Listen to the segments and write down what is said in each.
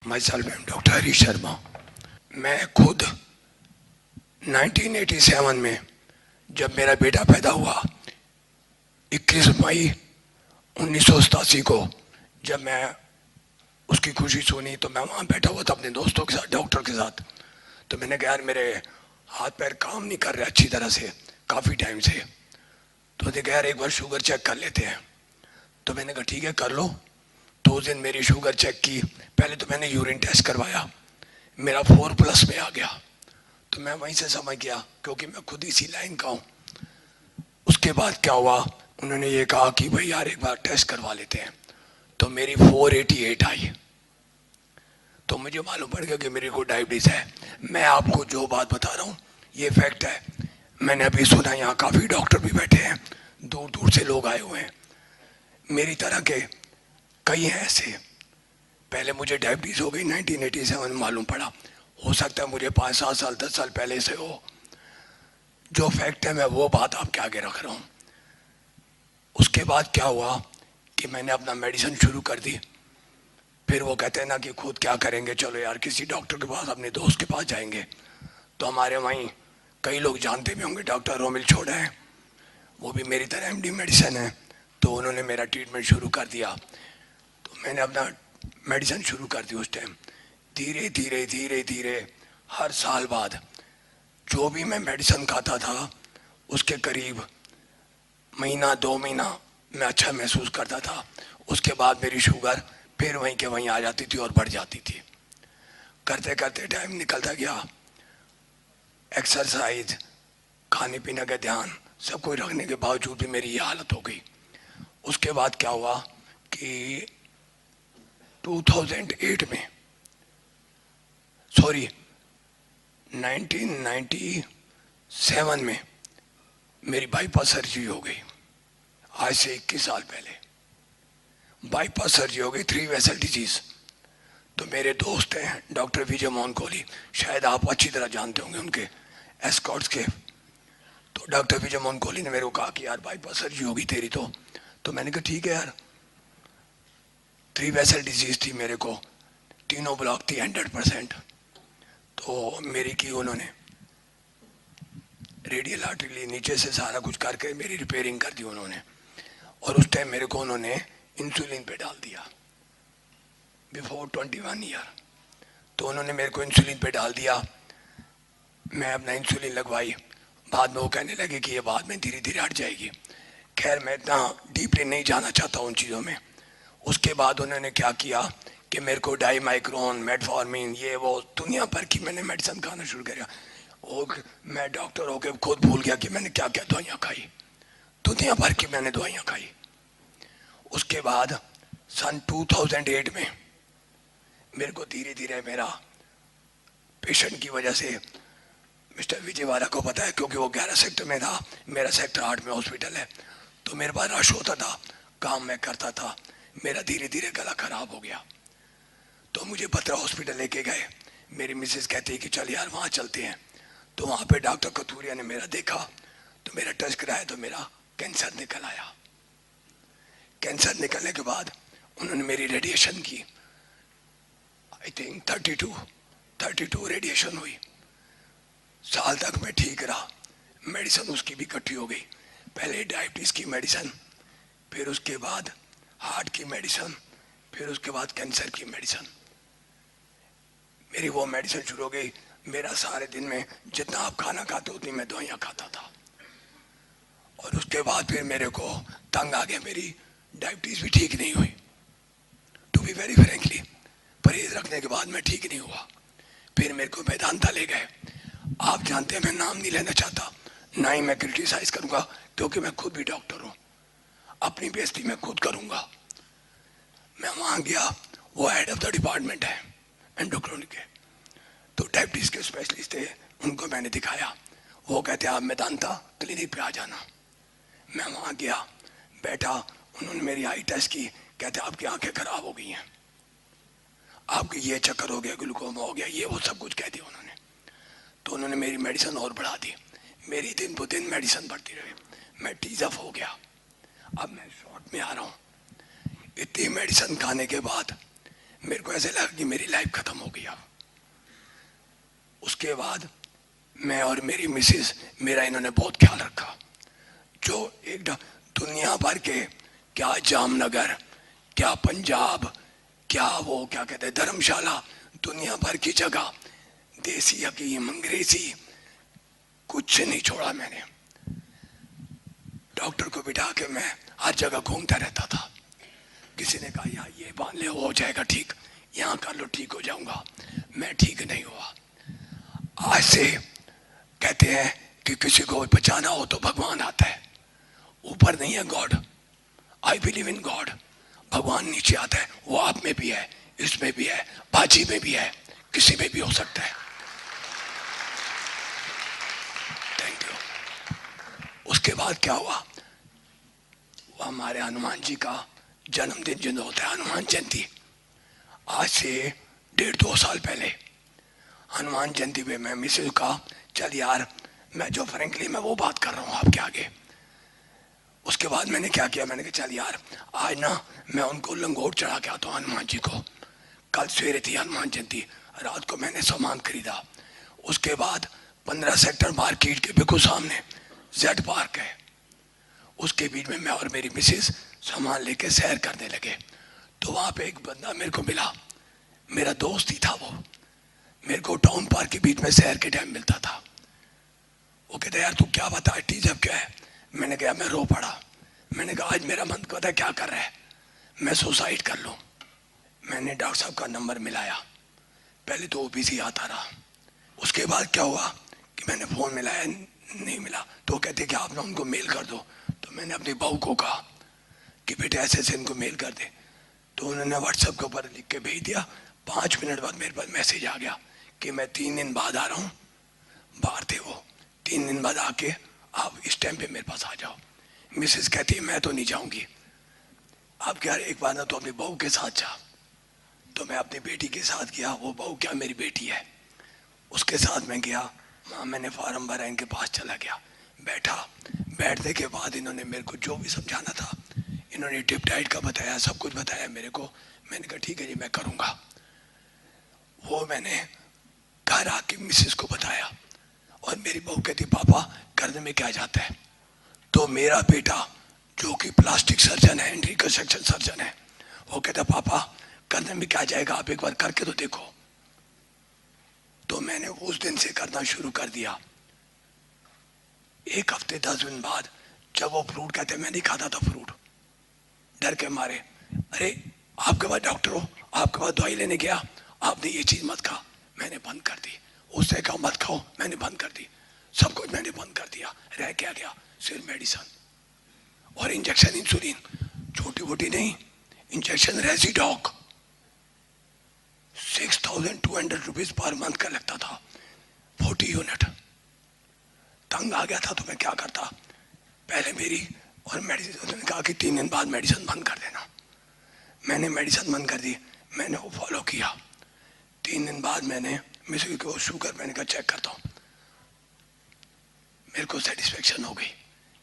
My self M doctor Harish Sharma. मैं खुद 1987 में जब मेरा बेटा पैदा हुआ, 21 मई 1987 को जब मैं उसकी खुशी सुनी तो मैं वहाँ बैठा हुआ था अपने दोस्तों के साथ, डॉक्टर के साथ। तो मैंने कहा यार मेरे हाथ पैर काम नहीं कर रहे अच्छी तरह से काफ़ी टाइम से। तो उसने कहा यार एक बार शुगर चेक कर लेते हैं। तो मैंने कहा ठीक है कर लो। तो उस दिन मेरी शुगर चेक की। पहले तो मैंने यूरिन टेस्ट करवाया, मेरा 4+ में आ गया। तो मैं वहीं से समझ गया क्योंकि मैं खुद इसी लाइन का हूँ। उसके बाद क्या हुआ, उन्होंने ये कहा कि भाई यार एक बार टेस्ट करवा लेते हैं। तो मेरी 488 आई। तो मुझे मालूम पड़ गया कि मेरे को डायबिटीज है। मैं आपको जो बात बता रहा हूँ ये फैक्ट है। मैंने अभी सुना यहाँ काफ़ी डॉक्टर भी बैठे हैं, दूर दूर से लोग आए हुए हैं, मेरी तरह के कई हैं ऐसे। पहले मुझे डायबिटीज हो गई 1987 में मालूम पड़ा। हो सकता है मुझे 5-7 साल 10 साल पहले से हो। जो फैक्ट है मैं वो बात आपके आगे रख रहा हूँ। उसके बाद क्या हुआ कि मैंने अपना मेडिसिन शुरू कर दी। फिर वो कहते हैं ना कि खुद क्या करेंगे, चलो यार किसी डॉक्टर के पास, अपने दोस्त के पास जाएंगे। तो हमारे वहीं कई लोग जानते भी होंगे, डॉक्टर रोमिल छोड़ा है, वो भी मेरी तरह MD मेडिसिन है। तो उन्होंने मेरा ट्रीटमेंट शुरू कर दिया। तो मैंने अपना मेडिसिन शुरू कर दी उस टाइम। धीरे धीरे धीरे धीरे हर साल बाद जो भी मैं मेडिसिन खाता था उसके करीब महीना 2 महीना मैं अच्छा महसूस करता था। उसके बाद मेरी शुगर फिर वहीं के वहीं आ जाती थी और बढ़ जाती थी। करते करते टाइम निकलता गया, एक्सरसाइज, खाने पीने का ध्यान, सब कुछ रखने के बावजूद भी मेरी ये हालत हो गई। उसके बाद क्या हुआ कि 2008 में, सॉरी 1997 में मेरी बाईपास सर्जरी हो गई। आज से 21 साल पहले बाईपास सर्जरी हो गई, 3 वेसल डिजीज। तो मेरे दोस्त हैं डॉक्टर विजय मोहन कोहली, शायद आप अच्छी तरह जानते होंगे उनके एस्कॉर्ट्स के। तो डॉक्टर विजय मोहन कोहली ने मेरे को कहा कि यार बाईपास सर्जरी होगी तेरी। तो मैंने कहा ठीक है यार। 3 वेसल डिजीज थी मेरे को, तीनों ब्लॉक थी 100%। तो मेरी की उन्होंने रेडियल आर्टरी नीचे से सारा कुछ करके मेरी रिपेयरिंग कर दी उन्होंने। और उस टाइम मेरे को उन्होंने इंसुलिन पे डाल दिया बिफोर 21 ईयर। तो उन्होंने मेरे को इंसुलिन पे डाल दिया। मैं अपना इंसुलिन लगवाई। बाद में वो कहने लगे कि ये बाद में धीरे धीरे हट जाएगी। खैर मैं इतना डीपली नहीं जाना चाहता उन चीज़ों में। उसके बाद उन्होंने क्या किया कि मेरे को डाईमाइक्रोन, मेटफॉर्मिन, ये वो दुनिया भर की मैंने मेडिसिन खाना शुरू किया। और मैं डॉक्टर होकर खुद भूल गया कि मैंने क्या क्या दवाइयाँ खाई। दुनिया भर की मैंने दवाइयाँ खाई। उसके बाद सन 2008 में मेरे को धीरे धीरे मेरा पेशेंट की वजह से, मिस्टर विजयवाड़ा को पता है क्योंकि वो 11 सेक्टर में था, मेरा सेक्टर 8 में हॉस्पिटल है। तो मेरे पास रश होता था, काम मैं करता था, मेरा धीरे धीरे गला खराब हो गया। तो मुझे बत्रा हॉस्पिटल लेके गए। मेरी मिसेस कहती है कि चल यार वहाँ चलते हैं। तो वहाँ पे डॉक्टर कथूरिया ने मेरा देखा, तो मेरा टेस्ट कराया तो मेरा कैंसर निकल आया। कैंसर निकलने के बाद उन्होंने मेरी रेडिएशन की। आई थिंक 32 रेडिएशन हुई। साल तक मैं ठीक रहा। मेडिसिन उसकी भी इकट्ठी हो गई। पहले डायबिटीज़ की मेडिसिन, फिर उसके बाद हार्ट की मेडिसिन, फिर उसके बाद कैंसर की मेडिसिन। मेरी वो मेडिसिन शुरू हो गई। मेरा सारे दिन में जितना आप खाना खाते उतनी मैं दवाइयाँ खाता था। और उसके बाद फिर मेरे को तंग आ गया, मेरी डायबिटीज़ भी ठीक नहीं हुई। टू बी वेरी फ्रेंकली, परहेज रखने के बाद मैं ठीक नहीं हुआ। फिर मेरे को वेदांता ले गए। आप जानते हैं मैं नाम नहीं लेना चाहता, ना ही मैं क्रिटिसाइज करूंगा क्योंकि मैं खुद भी डॉक्टर हूँ। अपनी बेइज्जती मैं खुद करूंगा। मैं वहाँ गया, वो हेड ऑफ द डिपार्टमेंट है एंडोक्राइन के। तो डायबिटीज़ के स्पेशलिस्ट थे, उनको मैंने दिखाया। वो कहते आप वेदांता क्लिनिक पे आ जाना। मैं वहाँ गया, बैठा, उन्होंने मेरी आई टेस्ट की। कहते आपकी आंखें खराब हो गई हैं, आपकी ये चक्कर हो गया, ग्लूकोमा हो गया, ये वो सब कुछ कह दिया उन्होंने। तो उन्होंने मेरी मेडिसिन और बढ़ा दी। मेरी दिन ब दिन मेडिसिन बढ़ती रही। मैं टीज अप हो गया। अब मैं शॉर्ट में आ रहा हूँ। इतनी मेडिसिन खाने के बाद मेरे को ऐसे लगा कि मेरी लाइफ खत्म हो गई। उसके बाद मैं और मेरी मिसेस, मेरा इन्होंने बहुत ख्याल रखा। जो एक दुनिया भर के, क्या जामनगर, क्या पंजाब, क्या वो क्या कहते हैं धर्मशाला, दुनिया भर की जगह, देसी हकीम, अंग्रेजी, कुछ नहीं छोड़ा मैंने। डॉक्टर को बिठा के मैं हर जगह घूमता रहता था। किसी ने कहा यहाँ ये बांध ले, हो जाएगा ठीक, यहाँ कर लो ठीक हो जाऊंगा। मैं ठीक नहीं हुआ। आज से कहते हैं कि किसी को बचाना हो तो भगवान आता है, ऊपर नहीं है God. I believe in God. भगवान नीचे आता है, वो आप में भी है, इसमें भी है, बाजी में भी है, किसी में भी हो सकता है। Thank you. उसके बाद क्या हुआ, वो हमारे हनुमान जी का जन्मदिन जो होता है, हनुमान जयंती, आज से 1.5-2 साल पहले हनुमान जयंती पे मैं मिसेज का, चल यार मैं जो फ्रेंकली मैं वो बात कर रहा हूँ आपके आगे। उसके बाद मैंने क्या किया, मैंने कहा चल यार आज ना मैं उनको लंगोट चढ़ा के आता हूँ हनुमान जी को। कल सवेरे थी हनुमान जयंती, रात को मैंने सामान खरीदा। उसके बाद 15 सेक्टर मार्केट के बिल्कुल सामने जेड पार्क है, उसके बीच में मैं और मेरी मिसेस सामान लेके सैर करने लगे। तो वहाँ पे एक बंदा मेरे को मिला, मेरा दोस्त ही था वो। मेरे को टाउन पार्क के बीच में सैर के टाइम मिलता था। वो कहता यार तू क्या बता, टीजब क्या है? मैंने कहा मैं रो पड़ा। मैंने कहा आज मेरा मन कहता है क्या कर रहा है, मैं सुसाइड कर लूँ। मैंने डॉक्टर साहब का नंबर मिलाया, पहले तो वो बिजी आता रहा। उसके बाद क्या हुआ कि मैंने फ़ोन मिलाया, नहीं मिला। तो वो कहते कि आप ना उनको मेल कर दो। तो मैंने अपनी बहू को कहा कि बेटे ऐसे ऐसे इनको मेल कर दे। तो उन्होंने व्हाट्सएप के ऊपर लिख के भेज दिया। 5 मिनट बाद मेरे पास मैसेज आ गया कि मैं 3 दिन बाद आ रहा हूँ। बाहर थे वो, 3 दिन बाद आके आप इस टाइम पे मेरे पास आ जाओ। मिसेस कहती है मैं तो नहीं जाऊंगी। आप क्या एक बार ना तो अपनी बहू के साथ जा। तो मैं अपनी बेटी के साथ गया, वो बहू क्या मेरी बेटी है, उसके साथ मैं गया। वहाँ मैंने फार्म भरा, इनके पास चला गया, बैठा। बैठने के बाद इन्होंने मेरे को जो भी समझाना था, इन्होंने टिप डाइट का बताया, सब कुछ बताया मेरे को। मैंने कहा ठीक है जी मैं करूँगा। वो मैंने घर आके मिसेस को बताया और मेरी बहू कहती पापा करने में क्या जाता है। तो मेरा बेटा जो कि प्लास्टिक सर्जन है, रिकंस्ट्रक्शन सर्जन है, वो कहता पापा करने में क्या जाएगा, आप एक बार करके तो देखो। तो मैंने उस दिन से करना शुरू कर दिया। 1 हफ्ते 10 दिन बाद जब वो फ्रूट कहते मैं नहीं खाता था फ्रूट, डर के मारे। अरे आपके पास डॉक्टर हो, आपके पास दवाई लेने गया, आपने ये चीज मत खा, मैंने बंद कर दी। उससे कहा मत खाओ, मैंने बंद कर दी। सब कुछ मैंने बंद कर दिया। रह क्या गया, सिर्फ मेडिसिन और इंजेक्शन, इंसुलिन, छोटी मोटी नहीं, इंजेक्शन रेजिडॉक 6,200 रुपीज पर मंथ का लगता था, 40 यूनिट। तंग आ गया था तो मैं क्या करता, पहले मेरी और मेडिसिन, उन्होंने कहा कि 3 दिन बाद मेडिसिन बंद कर देना। मैंने मेडिसिन बंद कर दी, मैंने वो फॉलो किया। 3 दिन बाद मैंने मिसेस को शुगर मैंने कहा चेक करता हूँ। मेरे को सेटिस्फेक्शन हो गई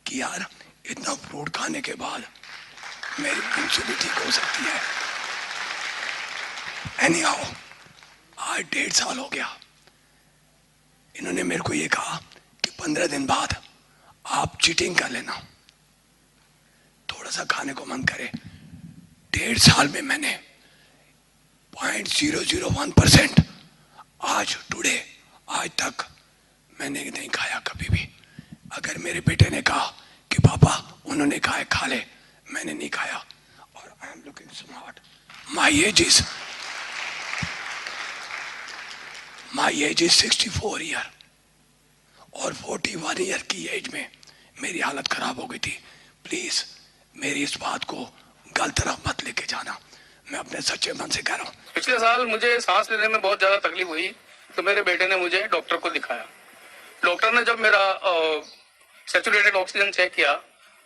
कि यार इतना फ्रूट खाने के बाद मेरी इंसुलिन ठीक हो सकती है। एनी हाउ आज 1.5 साल हो गया। इन्होंने मेरे को ये कहा कि 15 दिन बाद आप चीटिंग कर लेना, थोड़ा सा खाने को मन करे। 1.5 साल में मैंने 0.001% आज टुडे आज तक मैंने नहीं खाया कभी भी। अगर मेरे बेटे ने कहा कि पापा उन्होंने कहा है खा ले, मैंने नहीं खाया। और I am looking smart. My age is 64 year और 41 ईयर की एज में मेरी हालत खराब हो गई थी। प्लीज मेरी इस बात को गलत तरफ मत लेके जाना, मैं अपने सच्चे मन से कह रहा हूँ। पिछले साल मुझे सांस लेने में बहुत ज्यादा तकलीफ हुई तो मेरे बेटे ने मुझे डॉक्टर को दिखाया। डॉक्टर ने जब मेरा सैचुरेटेड ऑक्सीजन चेक किया,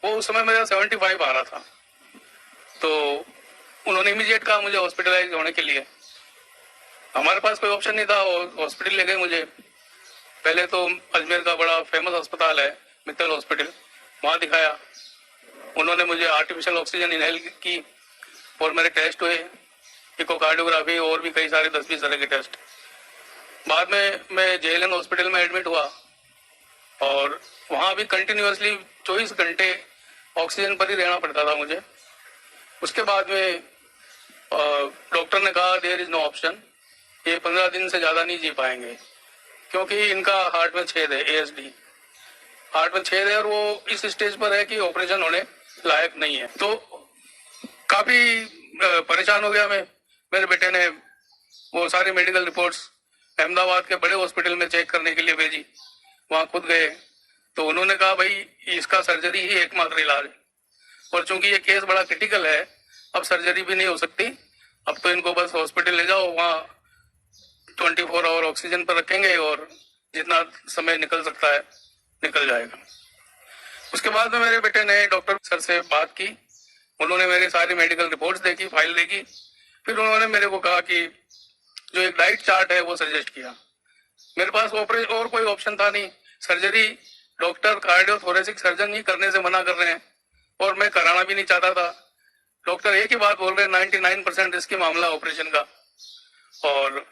वो उस समय मेरा 75 आ रहा था। तो उन्होंने इमीडिएट कहा मुझे हॉस्पिटलाइज होने के लिए। हमारे पास कोई ऑप्शन नहीं था, हॉस्पिटल ले गए मुझे। पहले तो अजमेर का बड़ा फेमस अस्पताल है मित्तल हॉस्पिटल, वहां दिखाया। उन्होंने मुझे आर्टिफिशियल ऑक्सीजन इनहेल की और मेरे टेस्ट हुए। इकोकार्डियोग्राफी और भी कई सारे 10-20 तरह के टेस्ट। बाद में मैं JLN हॉस्पिटल में एडमिट हुआ और वहाँ भी कंटिन्यूअसली 24 घंटे ऑक्सीजन पर ही रहना पड़ता था मुझे। उसके बाद में डॉक्टर ने कहा देयर इज नो ऑप्शन, ये 15 दिन से ज़्यादा नहीं जी पाएंगे क्योंकि इनका हार्ट में छेद है, ASD हार्ट में छेद है और वो इस स्टेज पर है कि ऑपरेशन होने लायक नहीं है। तो काफ़ी परेशान हो गया मैं। मेरे बेटे ने वो सारी मेडिकल रिपोर्ट्स अहमदाबाद के बड़े हॉस्पिटल में चेक करने के लिए भेजी। वहाँ खुद गए तो उन्होंने कहा भाई इसका सर्जरी ही एकमात्र इलाज है, और चूंकि ये केस बड़ा क्रिटिकल है अब सर्जरी भी नहीं हो सकती, अब तो इनको बस हॉस्पिटल ले जाओ, वहाँ 24 आवर ऑक्सीजन पर रखेंगे और जितना समय निकल सकता है निकल जाएगा। उसके बाद में मेरे बेटे ने डॉक्टर सर से बात की, उन्होंने मेरी सारी मेडिकल रिपोर्ट्स देखी, फाइल देखी, फिर उन्होंने मेरे को कहा कि जो एक डाइट चार्ट है वो सजेस्ट किया। मेरे पास और कोई ऑप्शन था नहीं। सर्जरी डॉक्टर कार्डियोथोरेसिक सर्जन ही करने से मना कर रहे हैं और मैं कराना भी नहीं चाहता था। डॉक्टर एक ही बात बोल रहे हैं 99% रिस्की मामला ऑपरेशन का, और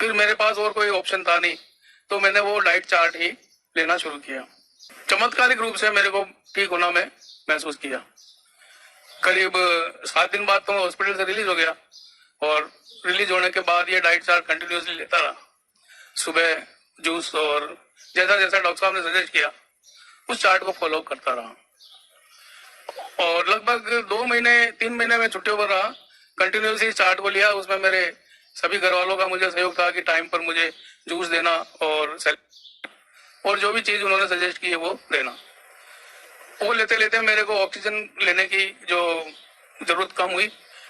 फिर मेरे पास और कोई ऑप्शन था नहीं, तो मैंने वो डाइट चार्ट ही लेना शुरू किया। चमत्कारिक रूप से मेरे को ठीक होना मैं महसूस किया। करीब 7 दिन बाद तो मैं हॉस्पिटल से रिलीज हो गया, और रिलीज होने के बाद ये डाइट चार्ट कंटिन्यूसली लेता रहा। सुबह जूस और जैसा जैसा डॉक्टर साहब ने सजेस्ट किया उस चार्ट को फॉलो करता रहा, और लगभग 2-3 महीने में छुट्टियों पर रहा। कंटिन्यूसली चार्ट को लिया, उसमें मेरे सभी घर वालों का मुझे सहयोग था कि टाइम पर मुझे जूस देना और जो भी चीज उन्होंने सजेस्ट की है वो देना। वो लेते लेते मेरे को ऑक्सीजन लेने की जो जरूरत कम हुई,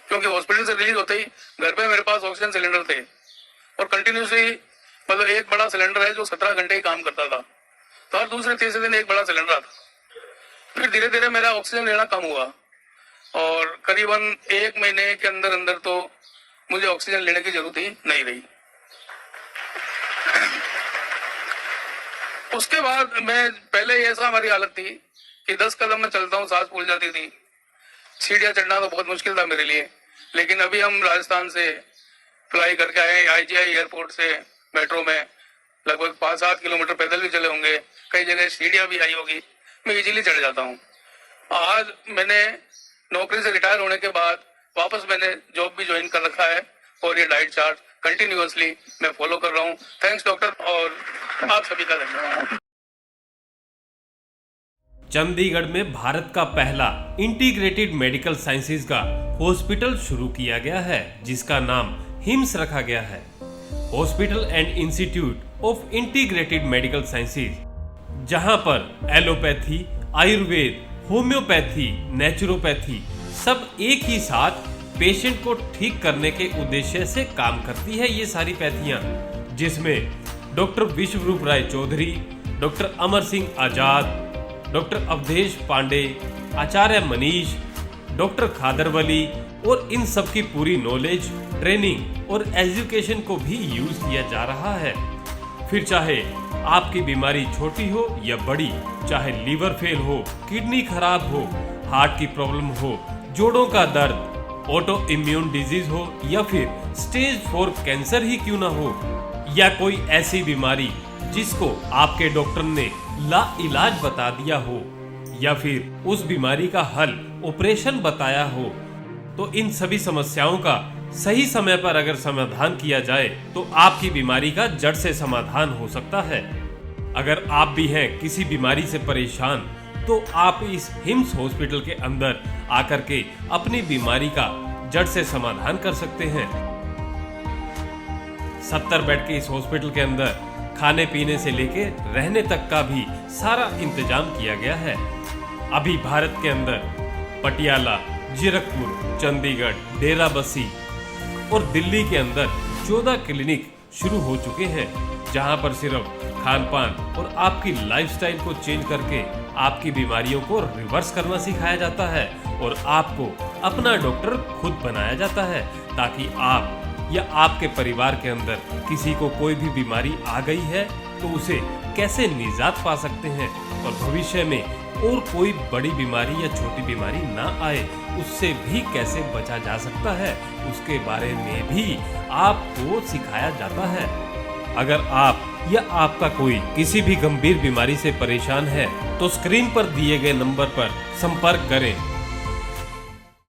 क्योंकि हॉस्पिटल से रिलीज होते ही घर पे मेरे पास ऑक्सीजन सिलेंडर थे, और कंटिन्यूसली मतलब एक बड़ा सिलेंडर है जो 17 घंटे ही काम करता था, तो हर दूसरे तीसरे दिन एक बड़ा सिलेंडर आता। फिर धीरे धीरे मेरा ऑक्सीजन लेना कम हुआ, और करीबन 1 महीने के अंदर अंदर तो मुझे ऑक्सीजन लेने की जरूरत ही नहीं रही। उसके बाद मैं पहले ऐसा हमारी हालत थी कि 10 कदम में चलता हूँ सांस फूल जाती थी, सीढ़ियाँ चढ़ना तो बहुत मुश्किल था मेरे लिए। लेकिन अभी हम राजस्थान से फ्लाई करके आए, IGI एयरपोर्ट से मेट्रो में लगभग 5-7 किलोमीटर पैदल भी चले होंगे, कई जगह सीढ़ियाँ भी आई होगी, मैं इजीली चढ़ जाता हूँ। आज मैंने नौकरी से रिटायर होने के बाद वापस मैंने जॉब भी ज्वाइन कर रखा है, और ये डाइट चार्ट कंटिन्यूअसली मैं फॉलो कर रहा हूँ। थैंक्स डॉक्टर, और आप सभी का धन्यवाद। चंडीगढ़ में भारत का पहला इंटीग्रेटेड मेडिकल साइंसेज का हॉस्पिटल शुरू किया गया है, जिसका नाम हिम्स रखा गया है। Hospital and institute of integrated medical sciences, जहां पर एलोपैथी, आयुर्वेद, होम्योपैथी, नेचुरोपैथी सब एक ही साथ पेशेंट को ठीक करने के उद्देश्य से काम करती है। ये सारी पैथियां, जिसमें डॉक्टर विश्वरूप राय चौधरी, डॉक्टर अमर सिंह आजाद, डॉक्टर अवधेश पांडे, आचार्य मनीष, डॉक्टर खादरवली, और इन सब की पूरी नॉलेज, ट्रेनिंग और एजुकेशन को भी यूज किया जा रहा है। फिर चाहे आपकी बीमारी छोटी हो या बड़ी, चाहे लीवर फेल हो, किडनी खराब हो, हार्ट की प्रॉब्लम हो, जोड़ों का दर्द, ऑटो इम्यून डिजीज हो, या फिर स्टेज 4 कैंसर ही क्यों ना हो, या कोई ऐसी बीमारी जिसको आपके डॉक्टर ने लाइलाज बता दिया हो, या फिर उस बीमारी का हल ऑपरेशन बताया हो, तो इन सभी समस्याओं का सही समय पर अगर समाधान किया जाए तो आपकी बीमारी का जड़ से समाधान हो सकता है। अगर आप भी हैं किसी बीमारी से परेशान, तो आप इस हिम्स हॉस्पिटल के अंदर आकर के अपनी बीमारी का जड़ से समाधान कर सकते हैं। 70 बेड के इस हॉस्पिटल के अंदर खाने पीने से लेके रहने तक का भी सारा इंतजाम किया गया है। अभी भारत के अंदर पटियाला, जीरकपुर, चंडीगढ़, डेराबस्सी और दिल्ली के अंदर 14 क्लिनिक शुरू हो चुके हैं, जहां पर सिर्फ खान पान और आपकी लाइफस्टाइल को चेंज करके आपकी बीमारियों को रिवर्स करना सिखाया जाता है, और आपको अपना डॉक्टर खुद बनाया जाता है, ताकि आप या आपके परिवार के अंदर किसी को कोई भी बीमारी आ गई है तो उसे कैसे निजात पा सकते हैं, और भविष्य में और कोई बड़ी बीमारी या छोटी बीमारी ना आए, उससे भी कैसे बचा जा सकता है उसके बारे में भी आपको सिखाया जाता है। अगर आप या आपका कोई किसी भी गंभीर बीमारी से परेशान है तो स्क्रीन पर दिए गए नंबर पर संपर्क करें